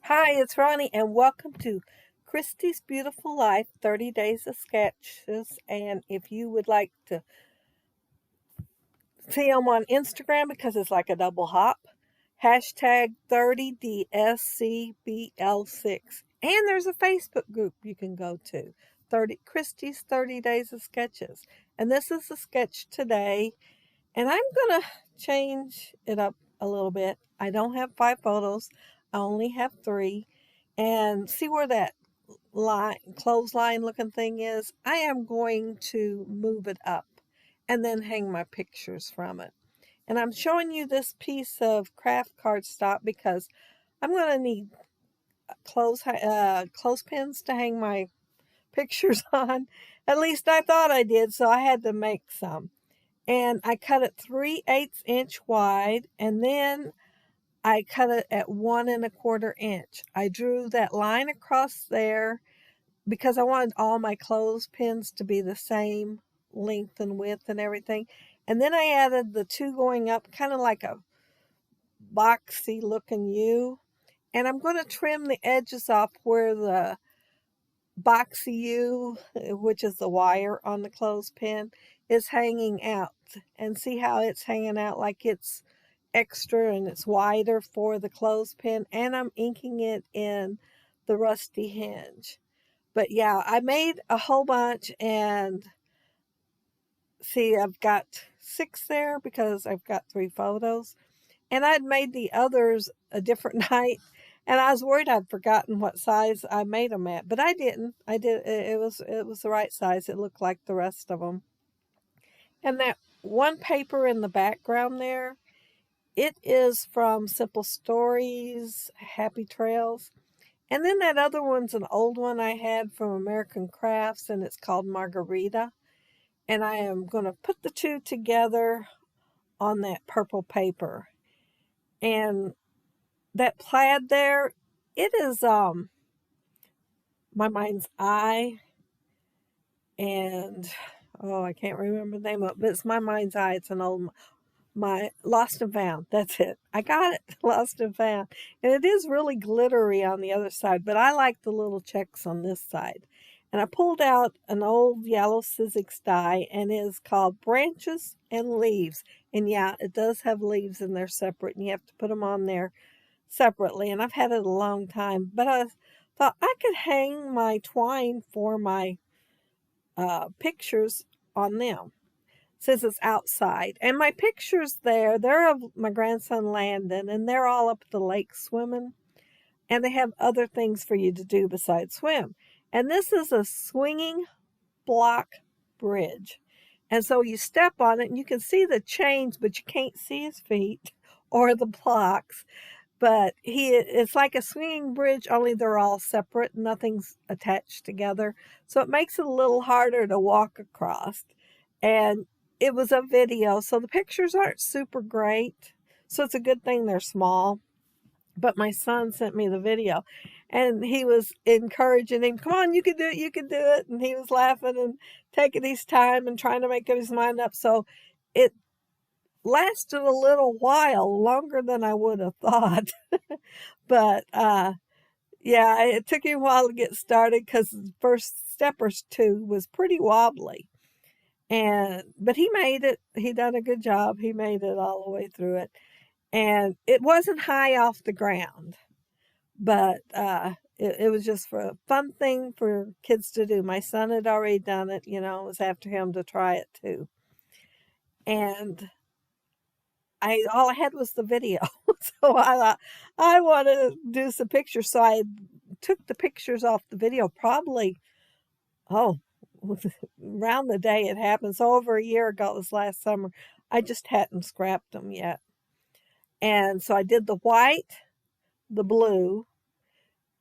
Hi, it's Roni, and welcome to Christy's Beautiful Life 30 Days of Sketches. And if you would like to see them on Instagram because it's like a double hop, hashtag 30DSCBL6. And there's a Facebook group you can go to, 30 Christy's 30 Days of Sketches. And this is a sketch today, and I'm going to change it up a little bit. I don't have 5 photos, I only have 3. And see where that clothesline looking thing is? I am going to move it up and then hang my pictures from it. And I'm showing you this piece of craft cardstock because I'm going to need clothespins to hang my pictures on. At least I thought I did, so I had to make some. And I cut it 3/8 inch wide, and then I cut it at 1 1/4 inch. I drew that line across there because I wanted all my clothespins to be the same length and width and everything. And then I added the 2 going up, kind of like a boxy looking U. And I'm going to trim the edges off where the boxy U, which is the wire on the clothespin, is hanging out. And see how it's hanging out like it's extra and it's wider for the clothespin. And I'm inking it in the rusty hinge. But yeah, I made a whole bunch, and see, I've got 6 there because I've got 3 photos. And I'd made the others a different night, and I was worried I'd forgotten what size I made them at, but I didn't. I did. It was the right size. It looked like the rest of them. And that one paper in the background there, it is from Simple Stories, Happy Trails. And then that other one's an old one I had from American Crafts, and it's called Margarita. And I am going to put the 2 together on that purple paper. And that plaid there, it is my mind's eye, and I can't remember the name of it, but it's my mind's eye. It's an old my Lost and Found. That's it. I got it. Lost and Found. And it is really glittery on the other side, but I like the little checks on this side. And I pulled out an old yellow Sizzix die, and it is called Branches and Leaves. And yeah, it does have leaves, and they're separate, and you have to put them on there separately. And I've had it a long time, but I thought I could hang my twine for my pictures on them since it's outside. And my pictures there, they're of my grandson Landon, and they're all up at the lake swimming. And they have other things for you to do besides swim. And this is a swinging block bridge. And so you step on it, and you can see the chains, but you can't see his feet or the blocks. But it's like a swinging bridge, only they're all separate. Nothing's attached together. So it makes it a little harder to walk across. And it was a video, so the pictures aren't super great. So it's a good thing they're small. But my son sent me the video, and he was encouraging him, come on, you can do it, you can do it. And he was laughing and taking his time and trying to make his mind up. So it lasted a little while, longer than I would have thought. But yeah, it took him a while to get started because the first step or 2 was pretty wobbly. But he made it. He done a good job. He made it all the way through it. And it wasn't high off the ground, but it was just for a fun thing for kids to do. My son had already done it, it was after him to try it too. And all I had was the video. So I thought I want to do some pictures. So I took the pictures off the video probably, around the day it happened. So over a year ago, it was last summer. I just hadn't scrapped them yet. And so I did the white, the blue,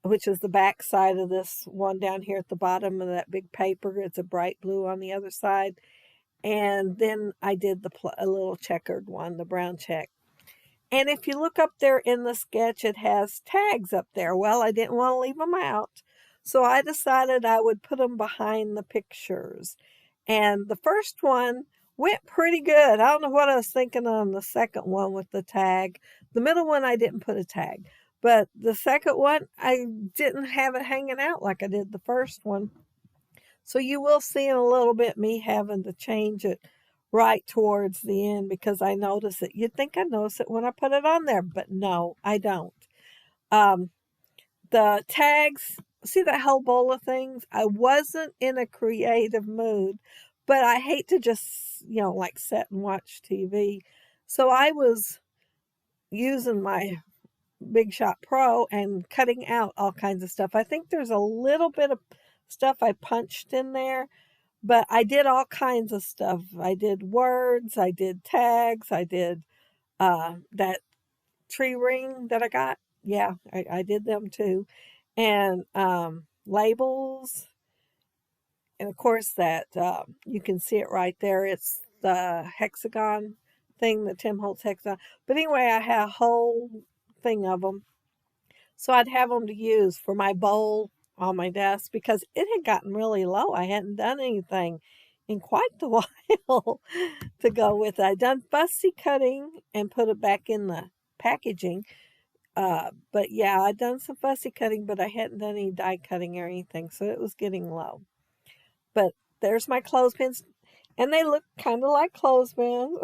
which is the back side of this one down here at the bottom of that big paper. It's a bright blue on the other side. And then I did a little checkered one, the brown check. And if you look up there in the sketch, it has tags up there. Well, I didn't want to leave them out, so I decided I would put them behind the pictures. And the first one went pretty good. I don't know what I was thinking on the second one with the tag. The middle one, I didn't put a tag. But the second one, I didn't have it hanging out like I did the first one. So you will see in a little bit me having to change it right towards the end because I notice it. You'd think I notice it when I put it on there, but no, I don't. Um, the tags, see that whole bowl of things? I wasn't in a creative mood, but I hate to just, like sit and watch TV. So I was using my Big Shot Pro and cutting out all kinds of stuff. I think there's a little bit of stuff I punched in there, but I did all kinds of stuff. I did words, I did tags, I did that tree ring that I got. Yeah, I did them too. And labels. And of course, that you can see it right there. It's the hexagon thing, the Tim Holtz hexagon. But anyway, I had a whole thing of them. So I'd have them to use for my bowl on my desk because it had gotten really low. I hadn't done anything in quite the while to go with it. I'd done fussy cutting and put it back in the packaging. But yeah, I'd done some fussy cutting, but I hadn't done any die cutting or anything. So it was getting low. But there's my clothespins. And they look kind of like clothespins.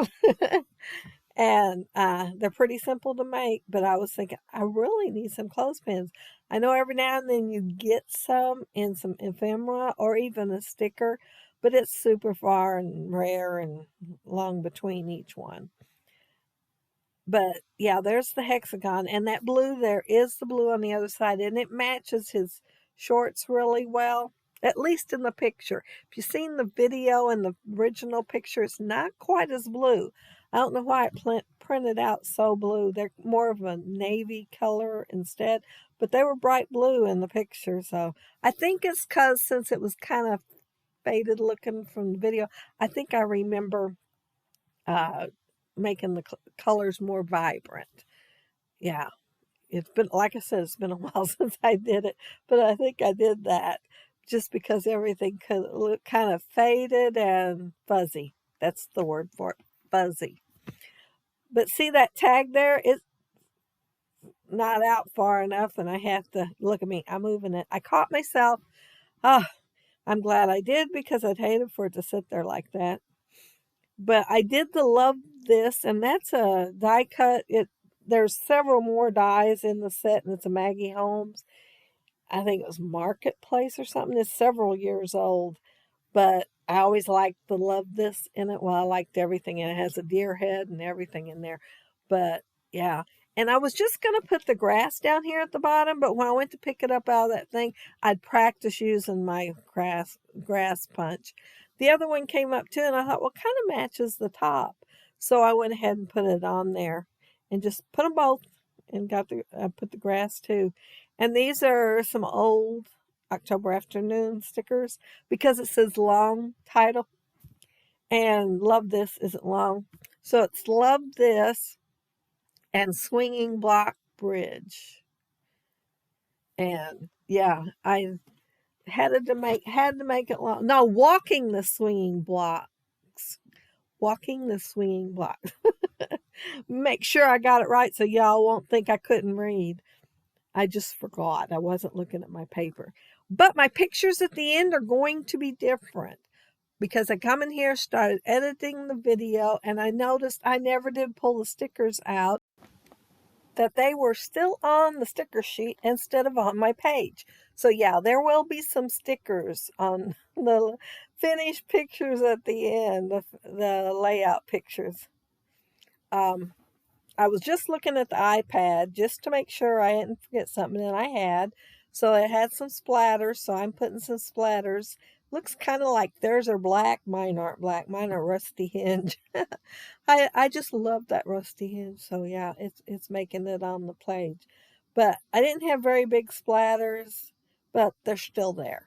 And they're pretty simple to make, but I was thinking, I really need some clothespins. I know every now and then you get some in some ephemera or even a sticker, but it's super far and rare and long between each one. But yeah, there's the hexagon, and that blue there is the blue on the other side, and it matches his shorts really well, at least in the picture. If you've seen the video and the original picture, it's not quite as blue. I don't know why it printed out so blue. They're more of a navy color instead, but they were bright blue in the picture. So I think it's because since it was kind of faded looking from the video, I think I remember making the colors more vibrant. Yeah, it's been, like I said, it's been a while since I did it, but I think I did that just because everything could look kind of faded and fuzzy. That's the word for it, fuzzy. But see that tag there? It's not out far enough, and I have to, look at me, I'm moving it. I caught myself. Ah, I'm glad I did because I'd hated for it to sit there like that. But I did the Love This, and that's a die cut. There's several more dies in the set, and it's a Maggie Holmes. I think it was Marketplace or something. It's several years old, but I always liked the Love This in it. Well, I liked everything, and it has a deer head and everything in there. But yeah, and I was just going to put the grass down here at the bottom, but when I went to pick it up out of that thing, I'd practice using my grass punch. The other one came up too, and I thought, well, kind of matches the top. So I went ahead and put it on there and just put them both and put the grass too. And these are some old October Afternoon stickers because it says long title and Love This isn't long. So it's Love This and Swinging Block Bridge. And yeah, I had to make it long. No, walking the swinging blocks. Walking the swinging block. Make sure I got it right so y'all won't think I couldn't read. I just forgot. I wasn't looking at my paper. But my pictures at the end are going to be different because I come in here, started editing the video, and I noticed I never did pull the stickers out, that they were still on the sticker sheet instead of on my page. So yeah, there will be some stickers on the finished pictures at the end, the layout pictures. I was just looking at the iPad just to make sure I didn't forget something, and I had. So it had some splatters, so I'm putting some splatters. Looks kind of like theirs are black, mine aren't black, mine are rusty hinge. I just love that rusty hinge, so yeah, it's making it on the page. But I didn't have very big splatters, but they're still there.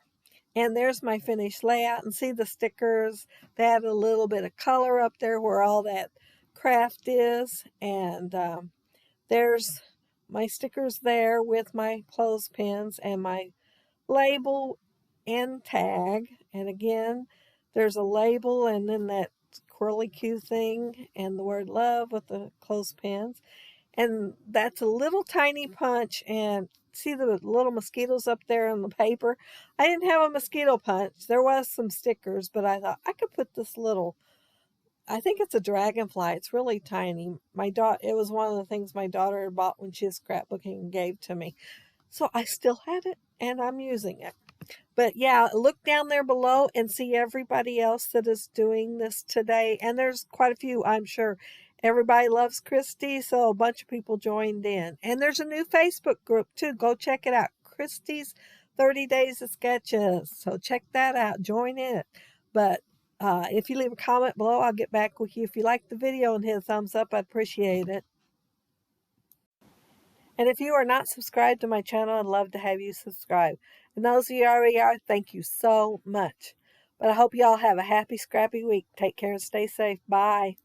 And there's my finished layout, and see the stickers, they had a little bit of color up there where all that craft is, and there's my stickers there with my clothespins and my label and tag. And again, there's a label and then that curly Q thing and the word love with the clothespins. And that's a little tiny punch. And see the little mosquitoes up there on the paper? I didn't have a mosquito punch. There was some stickers, but I thought I could put this little, I think it's a dragonfly. It's really tiny. It was one of the things my daughter bought when she was scrapbooking and gave to me. So I still had it and I'm using it. But yeah, look down there below and see everybody else that is doing this today. And there's quite a few, I'm sure. Everybody loves Christy, so a bunch of people joined in. And there's a new Facebook group too. Go check it out. Christy's 30 Days of Sketches. So check that out. Join in. But if you leave a comment below, I'll get back with you. If you like the video and hit a thumbs up, I'd appreciate it. And if you are not subscribed to my channel, I'd love to have you subscribe. And those of you already are, thank you so much. But I hope you all have a happy, scrappy week. Take care and stay safe. Bye.